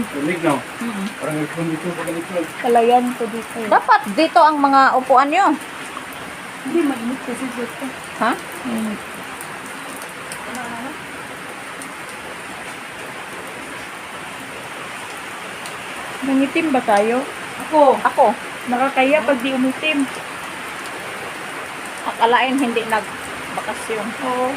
Lamig na. Parang nagkong dito sa ganito. Kalayan ko dito. Dapat dito ang mga upuan nyo. Hindi, mainit kasi dito. Ha? Nangitim ba tayo? Ako. Nakakaya pag di umitim. Akalain hindi nagbakasyon. Oo.